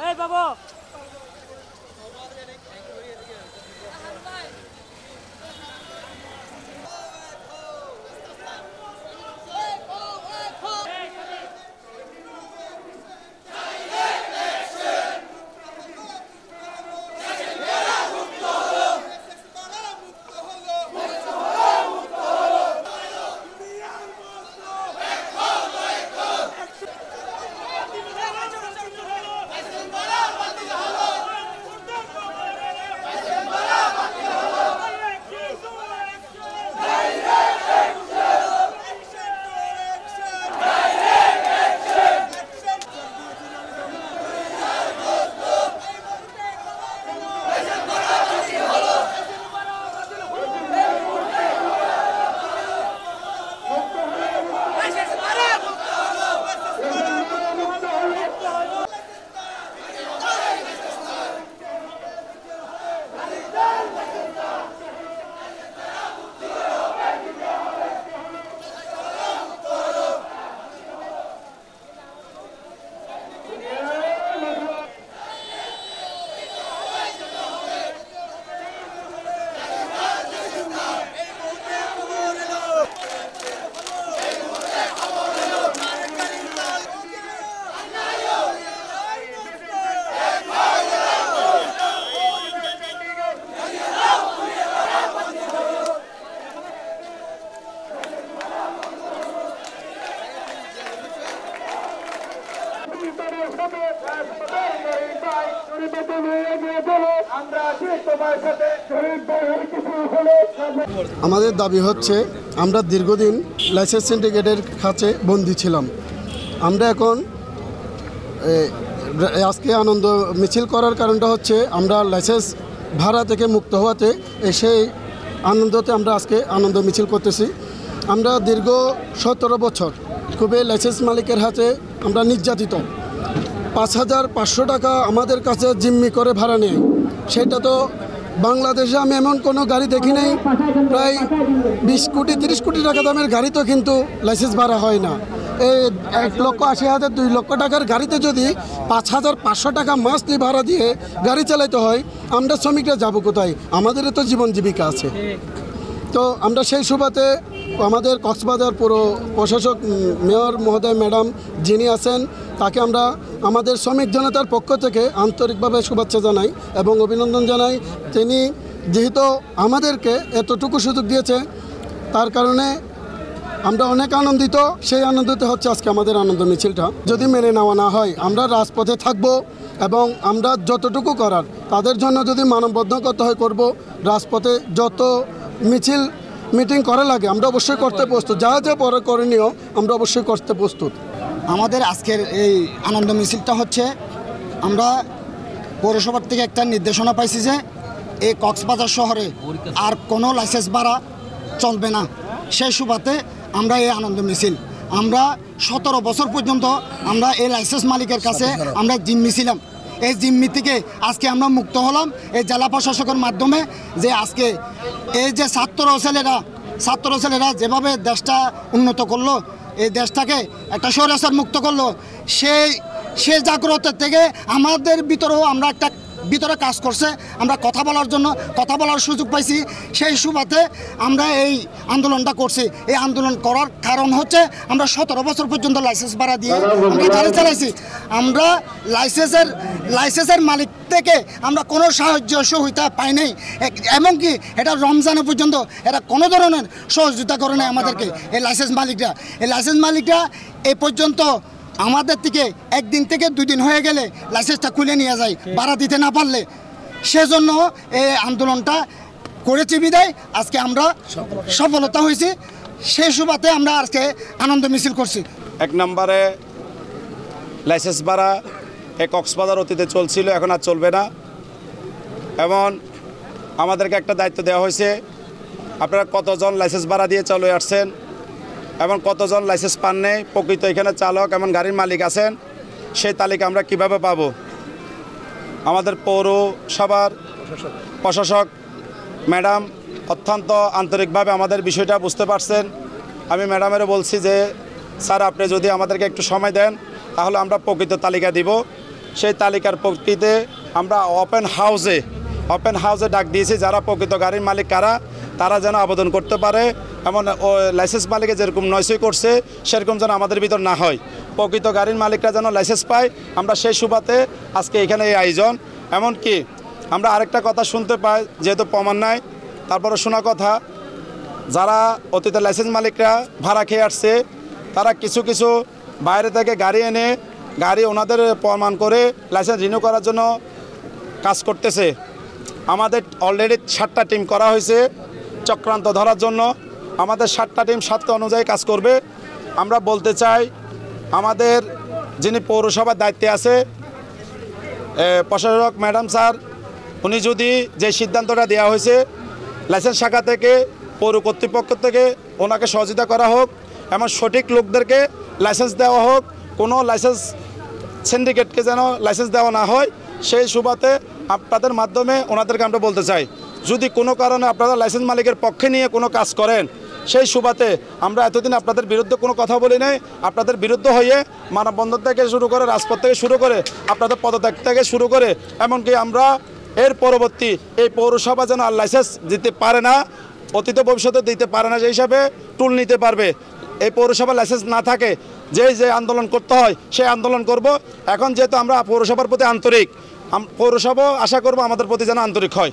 এই বাবু আমাদের দাবি হচ্ছে আমরা দীর্ঘদিন লাইসেন্স সিন্ডিকেটের কাছে বন্দী ছিলাম। আমরা এখন আজকে আনন্দ মিছিল করার কারণটা হচ্ছে আমরা লাইসেন্স ভাড়া থেকে মুক্ত হওয়াতে সেই আনন্দতে আমরা আজকে আনন্দ মিছিল করতেছি। আমরা দীর্ঘ 17 বছর খুবই লাইসেন্স মালিকের হাতে আমরা নির্যাতিত। 5,500 টাকা আমাদের কাছে জিম্মি করে ভাড়া নেয়। সেটা তো বাংলাদেশে আমি এমন কোনো গাড়ি দেখি নাই, প্রায় 20 কোটি 30 কোটি টাকা দামের গাড়ি তো কিন্তু লাইসেন্স ভাড়া হয় না। এই 1,80,000 2 লক্ষ টাকার গাড়িতে যদি 5,500 টাকা মাসলি ভাড়া দিয়ে গাড়ি চালাইতে হয়, আমরা শ্রমিকরা যাবো কোথায়? আমাদেরও তো জীবন জীবিকা আছে। তো আমরা সেই সুবাদে আমাদের কক্সবাজার পৌর প্রশাসক মেয়র মহোদয় ম্যাডাম যিনি আছেন, তাকে আমরা আমাদের শ্রমিক জনতার পক্ষ থেকে আন্তরিকভাবে শুভেচ্ছা জানাই এবং অভিনন্দন জানাই। তিনি যেহেতু আমাদেরকে এতটুকু সুযোগ দিয়েছে, তার কারণে আমরা অনেক আনন্দিত। সেই আনন্দিত হচ্ছে আজকে আমাদের আনন্দ মিছিলটা। যদি মেনে নেওয়া না হয়, আমরা রাজপথে থাকব এবং আমরা যতটুকু করার তাদের জন্য যদি মানববন্ধ করতে হয় করব। রাজপথে যত মিছিল মিটিং করা লাগে আমরা অবশ্যই করতে প্রস্তুত। যা যা পরে করণীয় আমরা অবশ্যই করতে প্রস্তুত। আমাদের আজকের এই আনন্দ মিছিলটা হচ্ছে, আমরা পৌরসভার থেকে একটা নির্দেশনা পাইছি যে এই কক্সবাজার শহরে আর কোনো লাইসেন্স ভাড়া চলবে না। সেই সুবাদে আমরা এই আনন্দ মিছিল, আমরা 17 বছর পর্যন্ত আমরা এই লাইসেন্স মালিকের কাছে আমরা জিম্মি ছিলাম। এই জিম্মি থেকে আজকে আমরা মুক্ত হলাম এই জেলা প্রশাসকের মাধ্যমে। যে আজকে এই যে ছাত্র ছেলেরা যেভাবে দেশটা উন্নত করলো, এই দেশটাকে একটা স্বৈরাচার মুক্ত করলো, সেই জাগ্রত থেকে আমাদের ভিতরেও আমরা একটা ভিতরে কাজ করছে। আমরা কথা বলার সুযোগ পাইছি। সেই সুবাদে আমরা এই আন্দোলনটা করছি। এই আন্দোলন করার কারণ হচ্ছে আমরা 17 বছর পর্যন্ত লাইসেন্স ভাড়া দিয়ে আমরা গাড়ি চালাইছি। আমরা লাইসেন্সের মালিক থেকে আমরা কোনো সাহায্য সহযোগিতা পাই নাই। এমনকি এটা রমজানে পর্যন্ত এরা কোনো ধরনের সহযোগিতা করে নাই আমাদেরকে। এই লাইসেন্স মালিকরা এই পর্যন্ত আমাদের থেকে 1 দিন থেকে 2 দিন হয়ে গেলে লাইসেন্সটা খুলে নিয়ে যায় ভাড়া দিতে না পারলে। সেজন্য এই আন্দোলনটা করেছি বিদায় আজকে আমরা সফলতা হয়েছি। সেই সুবাদে আমরা আজকে আনন্দ মিছিল করছি। 1 নম্বরে লাইসেন্স ভাড়া এই কক্সবাজার অতীতে চলছিল, এখন আর চলবে না। এবং আমাদেরকে একটা দায়িত্ব দেওয়া হয়েছে, আপনারা কতজন লাইসেন্স ভাড়া দিয়ে চলে আসছেন এবং কতজন লাইসেন্স পান নেই, প্রকৃত এখানে চালক এবং গাড়ির মালিক আছেন, সেই তালিকা আমরা কিভাবে পাবো? আমাদের পৌরসভার প্রশাসক ম্যাডাম অত্যন্ত আন্তরিকভাবে আমাদের বিষয়টা বুঝতে পারছেন। আমি ম্যাডামেরও বলছি যে স্যার, আপনি যদি আমাদেরকে একটু সময় দেন তাহলে আমরা প্রকৃত তালিকা দিব। সেই তালিকার প্রকৃতিতে আমরা ওপেন হাউসে ডাক দিয়েছি, যারা প্রকৃত গাড়ির মালিক কারা তারা যেন আবেদন করতে পারে। এমন লাইসেন্স মালিকে যেরকম নয়সই করছে সেরকম যেন আমাদের ভিতর না হয়, প্রকৃত গাড়ির মালিকরা যেন লাইসেন্স পায়। আমরা সেই সুবাদে আজকে এখানে এই আয়োজন। এমনকি আমরা আরেকটা কথা শুনতে পাই, যেহেতু প্রমাণ নাই তারপরে শোনা কথা, যারা অতীতে লাইসেন্স মালিকরা ভাড়া খেয়ে আসছে তারা কিছু কিছু বাইরে থেকে গাড়ি এনে গাড়ি ওনাদের প্রমাণ করে লাইসেন্স রিনিউ করার জন্য কাজ করতেছে। আমাদের অলরেডি 7টা টিম করা হয়েছে চক্রান্ত ধরার জন্য। আমাদের 7টা টিম 7টা অনুযায়ী কাজ করবে। আমরা বলতে চাই, আমাদের যিনি পৌরসভার দায়িত্বে আছে প্রশাসক ম্যাডাম স্যার, উনি যদি যে সিদ্ধান্তটা দেওয়া হয়েছে লাইসেন্স শাখা থেকে পৌর কর্তৃপক্ষ থেকে ওনাকে সহযোগিতা করা হোক, এমন সঠিক লোকদেরকে লাইসেন্স দেওয়া হোক, কোনো লাইসেন্স সিন্ডিকেটকে যেন লাইসেন্স দেওয়া না হয়, সেই সুবাদে আপনাদের মাধ্যমে ওনাদেরকে আমরা বলতে চাই, যদি কোনো কারণে আপনারা লাইসেন্স মালিকের পক্ষে নিয়ে কোনো কাজ করেন সেই সুবাদে আমরা এতদিন আপনাদের বিরুদ্ধে কোনো কথা বলি নাই। আপনাদের বিরুদ্ধে হয়ে মানববন্ধন থেকে শুরু করে রাজপথ থেকে শুরু করে আপনাদের পদত্যাগ থেকে শুরু করে এমনকি আমরা এর পরবর্তী এই পৌরসভা যেন আর লাইসেন্স দিতে পারে না, অতীত ভবিষ্যতে দিতে পারে না, সেই হিসাবে টুল নিতে পারবে। এই পৌরসভা লাইসেন্স না থাকে যে আন্দোলন করতে হয় সেই আন্দোলন করব। এখন যেহেতু আমরা পৌরসভার প্রতি আন্তরিক, পৌরসভা আশা করব আমাদের প্রতি যেন আন্তরিক হয়।